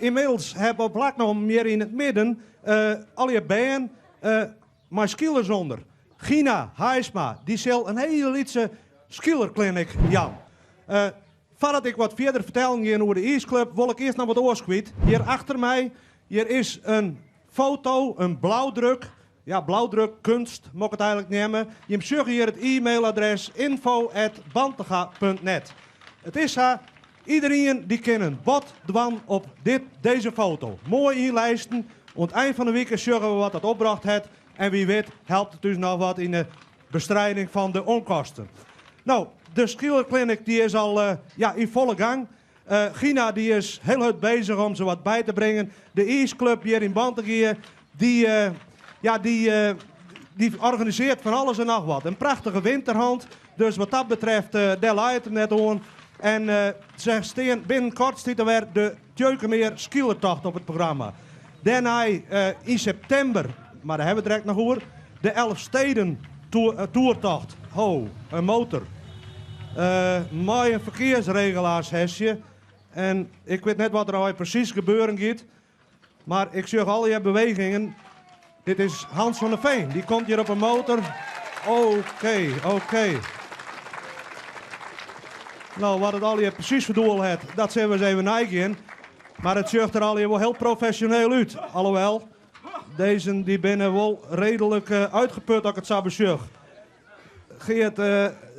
inmiddels hebben we plak nog meer in het midden al je band maar skillers onder. Gina Heisma, die zal een hele lietse skillerclinic Jan. Voordat ik wat verder vertellen ga over de East Club, wil ik eerst nog wat oors kwijt. Hier achter mij, hier is een foto, een blauwdruk. Ja, blauwdrukkunst, moet ik het eigenlijk nemen. Je hebt hier het e-mailadres info@bantega.net. Het is iedereen die kennen bot dwan op deze foto. Mooi inlijsten. Aan het eind van de week zorgen we wat dat opbracht heeft. En wie weet helpt het dus nog wat in de bestrijding van de onkosten. Nou, de skillerclinic die is al in volle gang. Gina die is heel hard bezig om ze wat bij te brengen. De East Club hier in Bantega, die organiseert van alles en nog wat. Een prachtige winterhand. Dus wat dat betreft, daar laat het net aan. En ze staan binnenkort staat er weer de Tjeukenmeer skielertocht op het programma. Daarna in september, maar daar hebben we het direct nog over, de Elfsteden toertocht. Ho, een motor. Mooi een verkeersregelaarsjesje. En ik weet net wat er al precies gebeuren gaat. Maar ik zie al je bewegingen. Dit is Hans van der Veen. Die komt hier op een motor. Oké. Nou, wat het al je precies voor doel heeft, dat zijn we eens even nijgen. Maar het ziet er al je wel heel professioneel uit. Alhoewel, deze die binnen wel redelijk uitgeput als ik het zou bezucht. Geert,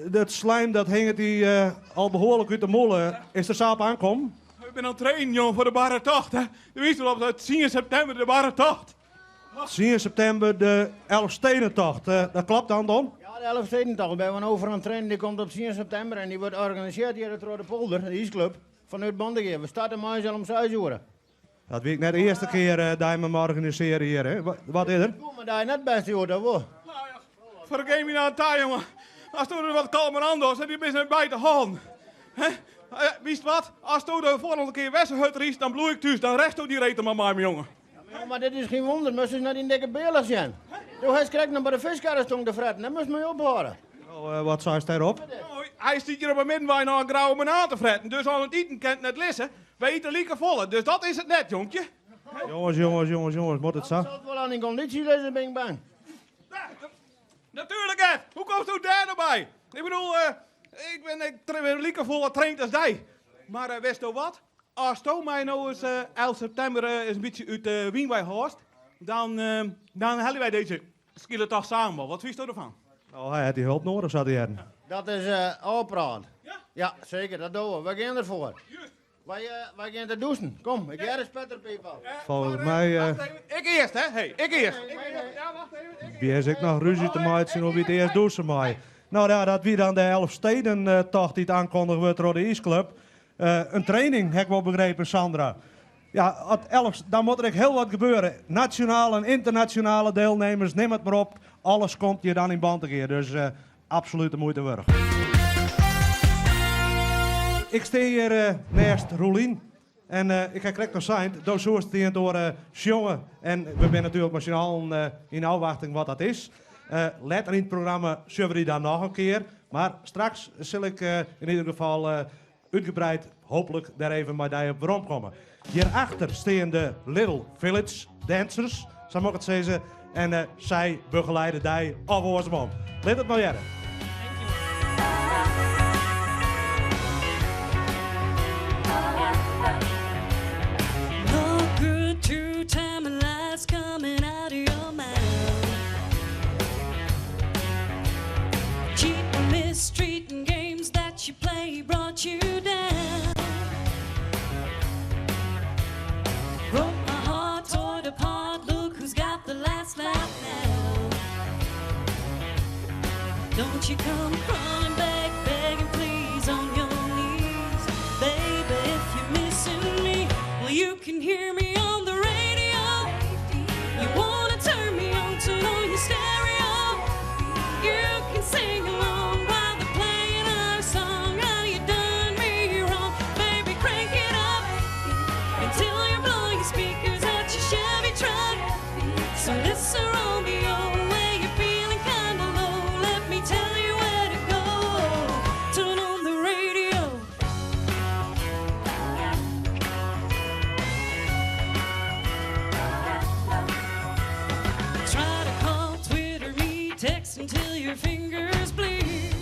dat slijm dat hing het al behoorlijk uit de molen. Is er saap aankom? Ik ben aan het trainen, jongen, voor de barre tocht. Hè. Je weet wel op het 10 september de barre tocht. 10 september de Elfstedentocht. Dat klopt dan, Don? Ja, de Elfstedentocht. We zijn over een train die komt op 10 september en die wordt georganiseerd hier in het Rode Polder, de East Club, vanuit Bantega. We starten maandag om 6 uur. Dat weet ik net de eerste keer dat je me organiseren hier. Hè? Wat is er? Kom maar daar net best hoor, dat wel. Nou ja, voor de game naar taai, jongen. Als toen er wat kalmer aan was, die is een bij te gaan. Wist wat? Als toen de volgende keer Westerhut riest, dan bloei ik thuis. Dan recht door die reten maar mij, jongen. Ja, maar dit is geen wonder, moest dus naar die dikke beelden zijn. Toen hij krijgt naar bij de viskarrestong te fretten, dat moest me ophouden. Wat zei je daarop? Nou, hij stiet hier op een middenwijn naar een grauwe banaan te fretten. Dus al het eten kent net lessen. We eten lieke volle, dus dat is het net, jonkje. Jongens, moet het zo? Dat zal het wel aan die conditie lezen, ben ik bang. Natuurlijk, Ed. Hoe komt u daar nou bij? Ik bedoel, ik ben lieke volle traind als jij. Maar wist je wat? Als je mij nou eens 11 september eens een beetje uit de Wienwij haast, dan hellen wij deze skielertocht samen wel. Wat wist je ervan? Oh, hij had die hulp nodig, zou hij hebben. Dat is oppraat. Ja? Ja, zeker, dat doen we. We gaan ervoor. Juist. Wij gaan te douchen. Kom, ik ga eens Petter people. Volgens mij Wacht even. Ik eerst, hè? Hey, ik eerst. Ja, wacht even. wie is ik nog ruzie te maken hoe wie het eerst doet ze mij. Nou ja, dat wie dan de Elfstedentocht die het aankondigd wordt door de East Club. Een training, heb ik wel begrepen, Sandra. Ja, dan moet er echt heel wat gebeuren. Nationale en internationale deelnemers, neem het maar op. Alles komt hier dan in Bantega. Dus absoluut de moeite waard. Ik sta hier naast Roelien. En ik ga correct nog zijn. Door zo is het door jongen. En we zijn natuurlijk machinaal in afwachting wat dat is. Later in het programma zullen we die dan nog een keer. Maar straks zal ik in ieder geval uitgebreid, hopelijk, daar even met die op waarom komen. Hierachter staan de Little Village Dancers, zo mag ik het zeggen. En zij begeleiden die op onze man. Let het maar jaren. No good true time and lies coming out of your mouth. Cheap and mistreating games that you play brought you down. Broke my heart, tore it apart. Look who's got the last laugh now. Don't you come crawling back, begging please on your knees, baby. If you're missing me, well you can hear me on the radio. You wanna turn me on, turn on your stereo. You can sing along while they're playing our song. How you done me wrong, baby, crank it up until you blow your speakers out your Chevy truck. So listen, Romeo, where you're feeling kinda low, let me tell you where to go. Turn on the radio. your fingers bleed.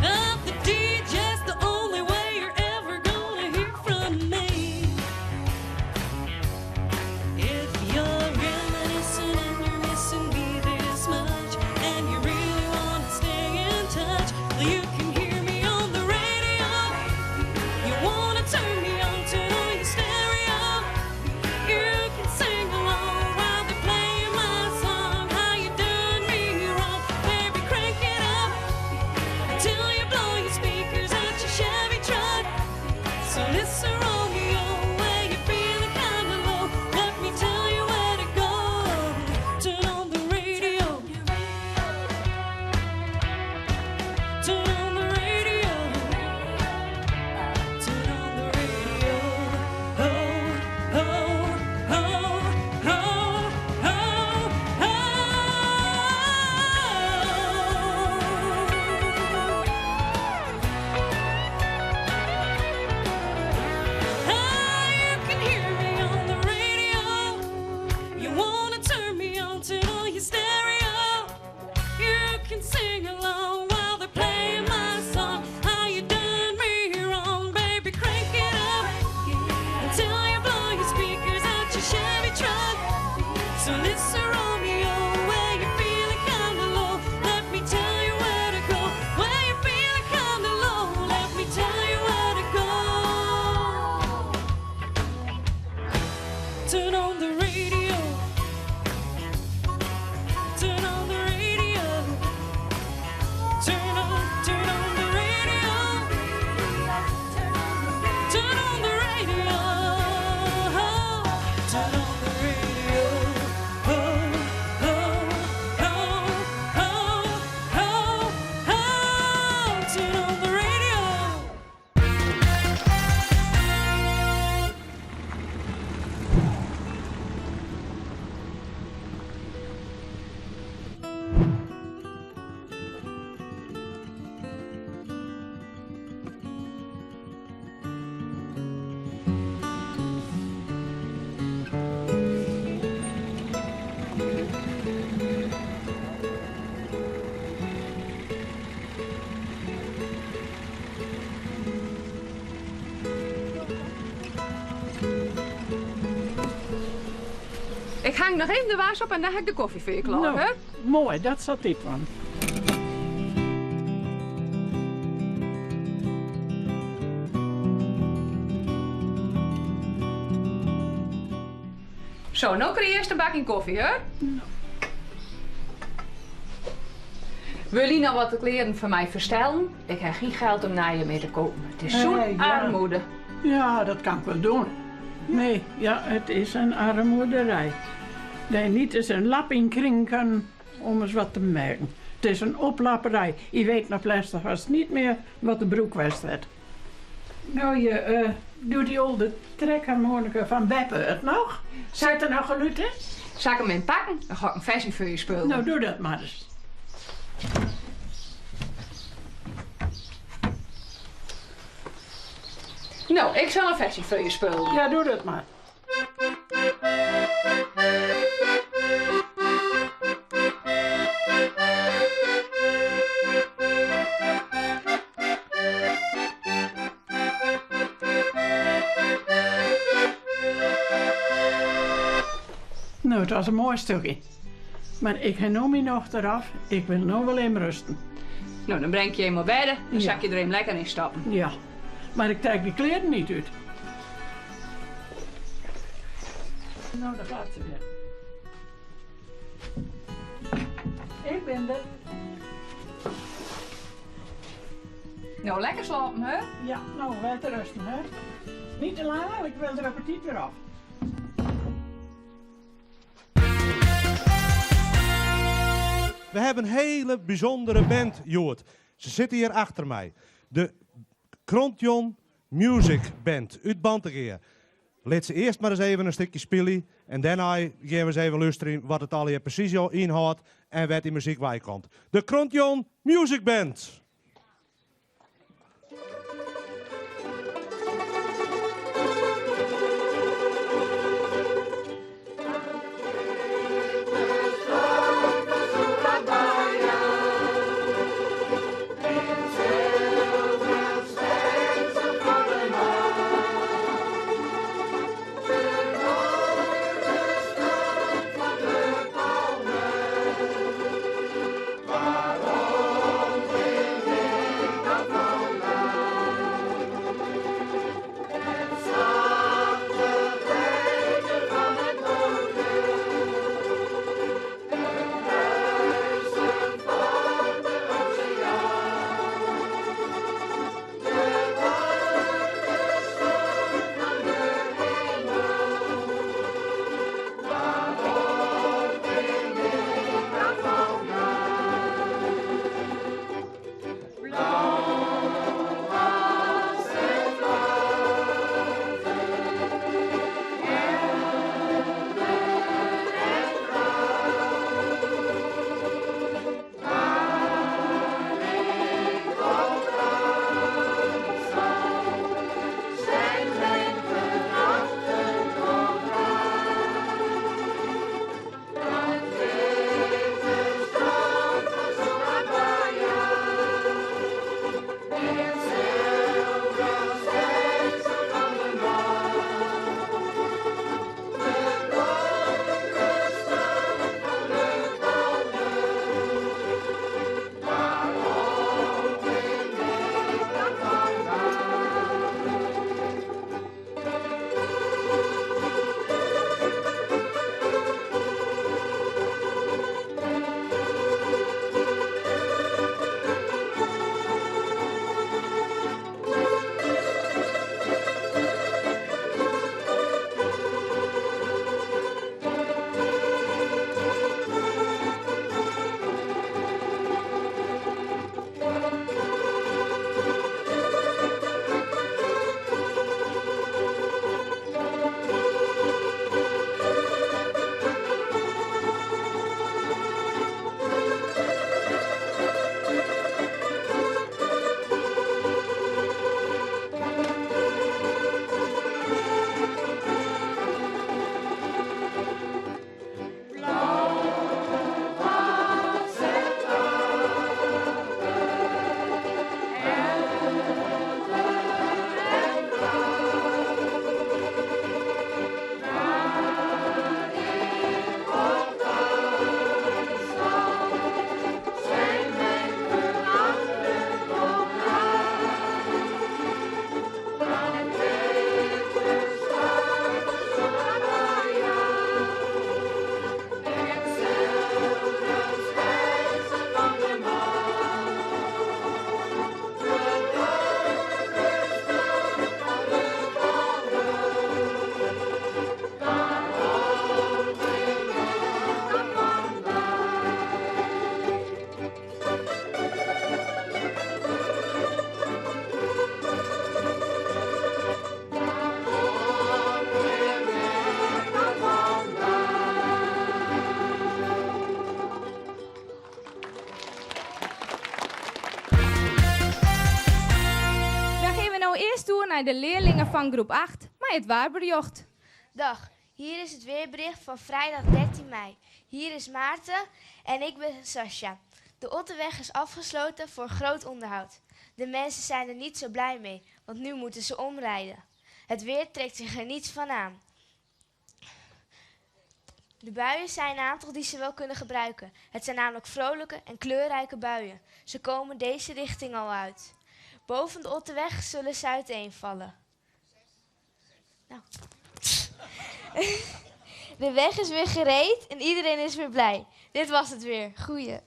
Of the DJ's the only way you're ever gonna hear from me. If you're reminiscing and you're missing me this much, and you really want to stay in touch, well, you can hear me on the radio. You want to turn me on to your stereo. You can sing along while they're playing my song. How you doing me wrong? Baby, crank it up until you blow your speakers out your Chevy truck. So listen, Romeo, where you feeling kinda low, let me tell you where to go. Turn on the radio. Turn on the radio. Turn on the radio. Oh, oh, oh, oh, oh, oh. You can hear me on the radio. You wanna turn me on to your stereo. You can sing along while they're playing my song. How you done me wrong, baby? Crank it up until you blow your speakers out your Chevy truck. So listen, Romeo, where you feeling kinda low, let me tell you where to go. Where you feeling kinda low, let me tell you where to go. Turn on the radio. Turn on the radio. Turn on the radio. Turn on the radio. Turn on the radio. Oh, oh, oh, oh, oh, oh. Turn on the radio. Ik hang nog even de was op en dan heb ik de koffie voor je klaar, Nou, hè? mooi, dat zat dit van. Zo, nou krijg je eerst een bakje koffie, hè? Wil je nou wat de kleren van mij verstellen? Ik heb geen geld om naar je mee te kopen. Het is zo'n ja. armoede. Ja, dat kan ik wel doen. Nee, ja, het is een armoederij. Dat je niet eens een lap in kring kan om eens wat te merken. Het is een oplapperij. Je weet naar plastic was niet meer wat de broek was. Nou, je doet die oude trekharmonica van Beppe het nog? Zit er nog geluid in? Zal ik hem inpakken? Dan ga ik een versie voor je spelen. Nou, doe dat maar eens. Nou, ik zal een versie voor je spelen. Ja, doe dat maar. Nou, het was een mooi stukje. Maar ik ga nu mijn nog eraf. Ik wil nu wel even rusten. Nou, dan breng ik je eenmaal bij dan Ja. zal ik je er even lekker in stappen. Ja, maar ik trek die kleren niet uit. Nou, daar gaat ze weer. Ik ben er. Nou, lekker slapen, hè? Ja, nou, wel te rusten, hè. Niet te lang, want ik wil er appetiet weer af. We hebben een hele bijzondere band, Joert. Ze zitten hier achter mij. De Krontjon Music Band uit Bantegeer. Laat ze eerst maar eens even een stukje spelen. En daarna gaan we eens even luisteren wat het al hier precies inhoudt en wat die muziek bij komt. De Krontjon Music Band. mij de leerlingen van groep 8 met het waarbericht. Dag, hier is het weerbericht van vrijdag 13 mei. Hier is Maarten en ik ben Sascha. De Otterweg is afgesloten voor groot onderhoud. De mensen zijn er niet zo blij mee, want nu moeten ze omrijden. Het weer trekt zich er niets van aan. De buien zijn een aantal die ze wel kunnen gebruiken. Het zijn namelijk vrolijke en kleurrijke buien. Ze komen deze richting al uit. Boven de Otterweg zullen ze uiteenvallen. Nou. De weg is weer gereed en iedereen is weer blij. Dit was het weer. Goeie.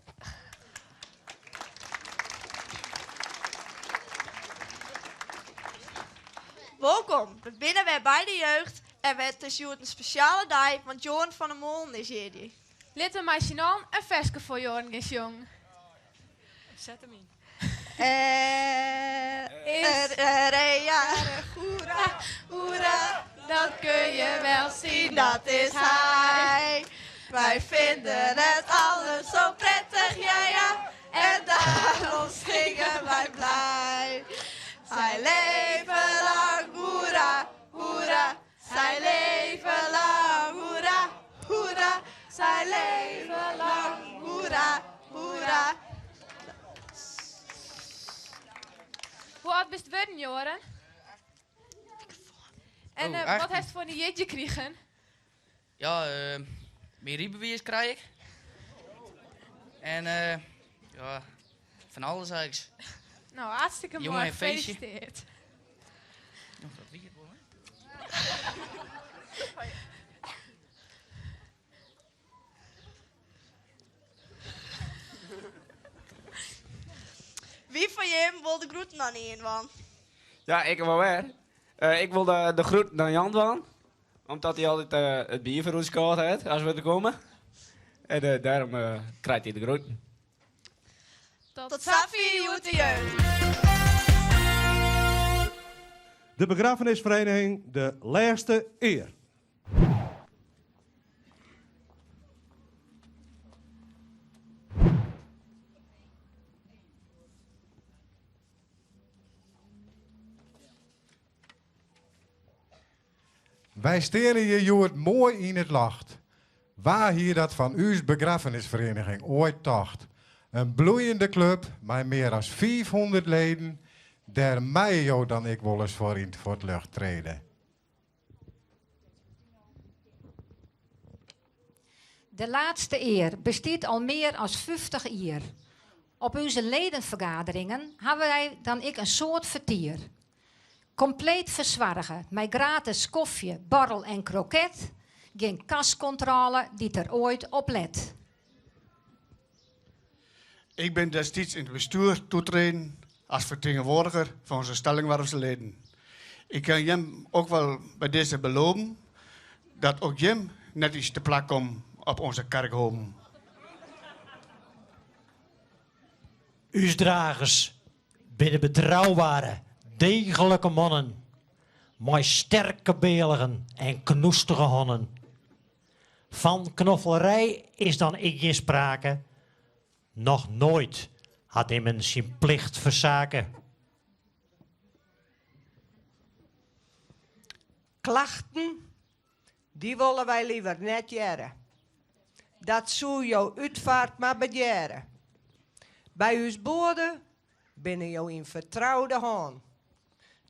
Welkom, we binnen weer bij de jeugd en het is een speciale dag, want Johan van der Molen is hier. Laten we maar snel een versje voor Joran is jong. Zet hem in. Hoera, hoera, dat kun je wel zien, dat is hij. Wij vinden het alles zo prettig, ja ja, en daarom zingen wij blij. Zij leven lang, hoera, hoera, zij leven lang, hoera, hoera, zij leven lang, hoera, hoera. Hoe oud bist worden, Joran? En wat heeft voor een jeetje gekregen? Ja, meer riebewiers krijg ik. En ja, van alles eigenlijk. Nou, hartstikke Jongen, mooi. een feestje. Gefeliciteerd. Nog wat wie het worden? Wie van je wil de groeten dan niet in, man? Ja, ik wel weer. Ik wil de groet naar Jan doen. Omdat hij altijd het bier voor ons gekocht heeft als we er komen. En daarom krijgt hij de groeten. Tot Safi, hoe de jeugd. De begrafenisvereniging De Laatste Eer. Wij steren je Joert mooi in het lacht. Waar hier dat van uw begrafenisvereniging ooit tocht. Een bloeiende club met meer dan 500 leden. Daar mij jou dan ik wel eens voor in het lucht treden. De Laatste Eer bestaat al meer dan 50 jaar. Op onze ledenvergaderingen hebben wij dan ik een soort vertier. Compleet verzorgen met gratis koffie, borrel en kroket. Geen kascontrole die er ooit op let. Ik ben destijds in het bestuur toetreden als vertegenwoordiger van onze Stellingwerfse leden. Ik kan hem ook wel bij deze beloven dat ook hem net iets te plak komt op onze kerkhoven. Uw dragers binnen betrouwbare, degelijke mannen, met sterke beligen en knoestige honnen. Van knoffelerij is dan ik geen sprake. Nog nooit had hij men zijn plicht verzaken. Klachten, die willen wij liever net jaren. Dat zou jouw uitvaart maar bejaren. Bij uw boden binnen jou in vertrouwde hand.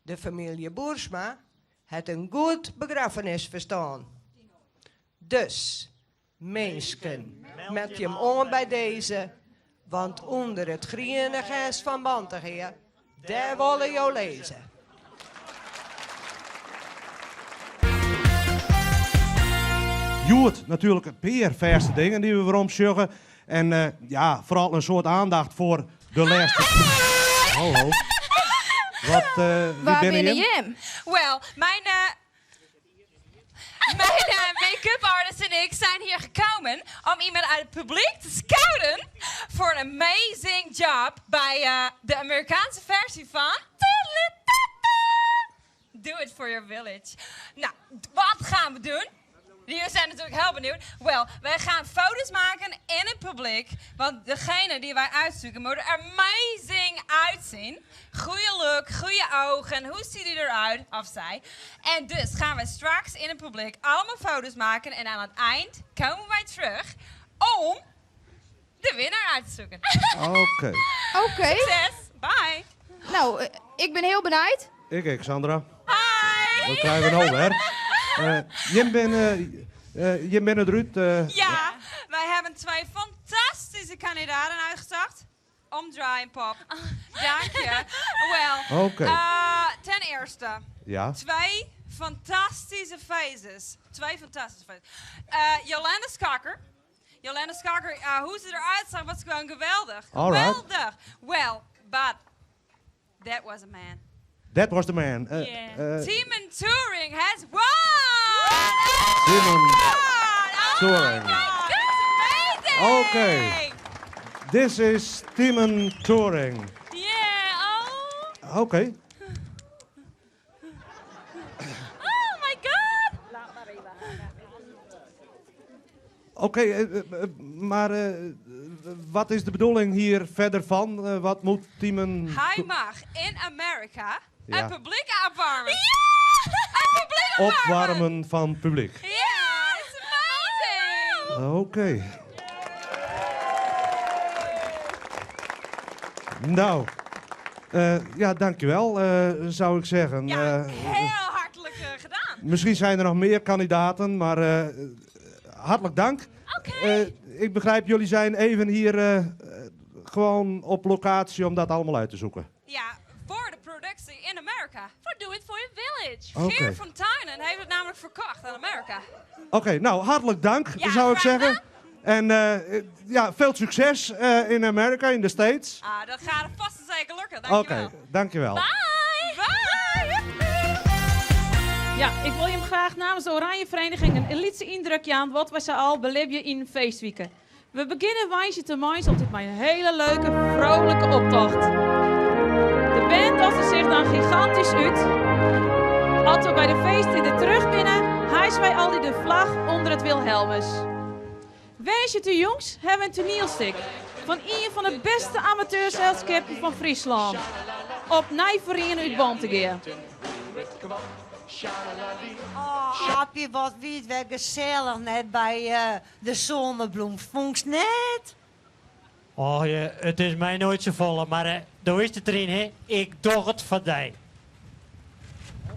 De familie Boersma heeft een goed begrafenis verstaan. Dus, mensen, meld je hem aan bij deze, want onder het groene gers van Bantegeer, daar willen jou lezen. Joert, natuurlijk een paar verse dingen die we weer omsjuggen. En ja, vooral een soort aandacht voor de laatste... Hallo. Wat, Waar wie ben je? je? Wel, mijn make-up artist en ik zijn hier gekomen om iemand uit het publiek te scouten voor een amazing job bij de Amerikaanse versie van Do It For Your Village. Nou, wat gaan we doen? Jullie zijn natuurlijk heel benieuwd. Wel, wij gaan foto's maken in het publiek. Want degene die wij uitzoeken moet er amazing uitzien. Goeie look, goede ogen. Hoe ziet hij eruit? Of zij. En dus gaan wij straks in het publiek allemaal foto's maken. En aan het eind komen wij terug om de winnaar uit te zoeken. Oké. Succes. Bye. Nou, ik ben heel benieuwd. Ik, Sandra. Hi. Wat krijgen we nou weer? Je bent eruit. Ja, wij hebben 2 fantastische kandidaten uitgezocht. Omdraaien, Pop. Dank je. Wel, Oké. ten eerste, Ja. 2 fantastische faces. 2 fantastische faces. Jolanda Skakker. Jolanda Skakker, hoe ze eruit zag, was gewoon geweldig. Alright. Geweldig. Well, but that was a man. That was the man. Timon Touring has won! Timon Oh Touring. That's amazing! Oké. This is Timon Touring. Yeah, Oké. oh my god! Oké, maar wat is de bedoeling hier verder van? Wat moet Timon... Hij mag in Amerika Ja. een publiek opwarmen. Ja! Een publiek Opwarmen van publiek. Ja, it's amazing! Oké. Nou, ja, dankjewel, zou ik zeggen. Heel hartelijk gedaan. Misschien zijn er nog meer kandidaten, maar hartelijk dank. Ik begrijp, jullie zijn even hier gewoon op locatie om dat allemaal uit te zoeken. Ja, voor de productie in Amerika. For Do It For Your Village. Oké. Geert van Tuinen heeft het namelijk verkocht aan Amerika. Oké, nou, hartelijk dank, zou ik zeggen. En ja, veel succes in Amerika, in de States. Dat gaat vast en zeker lukken. Oké, Dankjewel. dankjewel. Bye! Bye! Ja, ik wil je hem graag namens de Oranje Vereniging een lietse indrukje aan wat we ze al beleven in feestweeken. We beginnen wijsje te mais op dit mijn hele leuke, vrolijke optocht. De band doet zich dan gigantisch uit. Als we bij de feesten er terug binnen, hijsen wij al die de vlag onder het Wilhelmus. Wees je te jongs, hebben we een toneelstuk van een van de beste amateurzelskappen van Friesland. Op Nijverien uit Bantegem. Oh, Appie, wat wiet weer gezellig net bij de zonnebloem. Vondst net? Oh, het is mij nooit zo vol, maar daar is het erin, hè. Ik doe het voor die.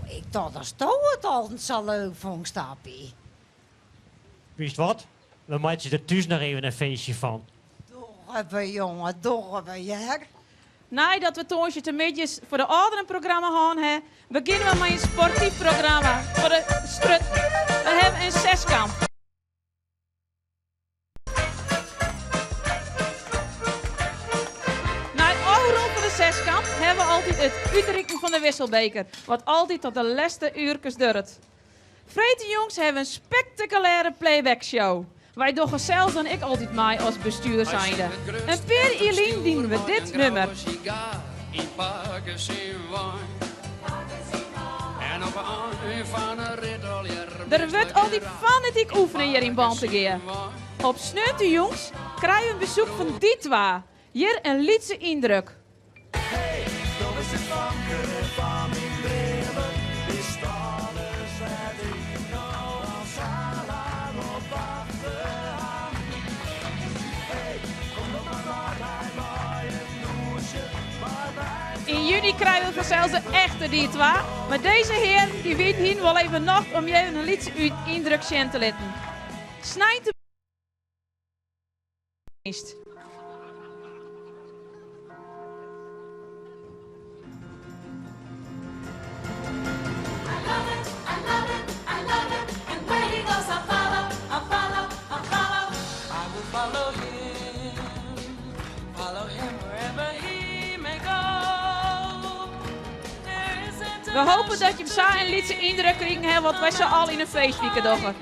Ik dacht dat je het altijd zo leuk vond, Appie. Wist wat? We maken er thuis nog even een feestje van. Dorre, jongen, dorre, ja. Nee, dat we toonsje te midjes voor de ouderenprogramma gaan hebben, beginnen we met een sportief programma voor de strut. We hebben een zeskamp. Na het afrond van de zeskamp hebben we altijd het uitreiken van de wisselbeker, wat altijd tot de laatste uurtjes duurt. Vreten jongens hebben een spectaculaire playbackshow. Wij doen zelfs en ik altijd mee als bestuur zijnde. En per Elien dienen we dit nummer. Er wordt altijd fanatiek oefenen hier in Bantegem. Op Sneunte jongens krijgen we een bezoek van die twee. Hier een lietse indruk. In juni krijgen we vanzelfs de echte die twee. Maar deze heer die weet hier wel even nog om je een lietse indruk te laten. Snijdt de dienst. We hopen dat je hem zo een lietse indruk krijgen, wat wij zo al in een feestweek doen.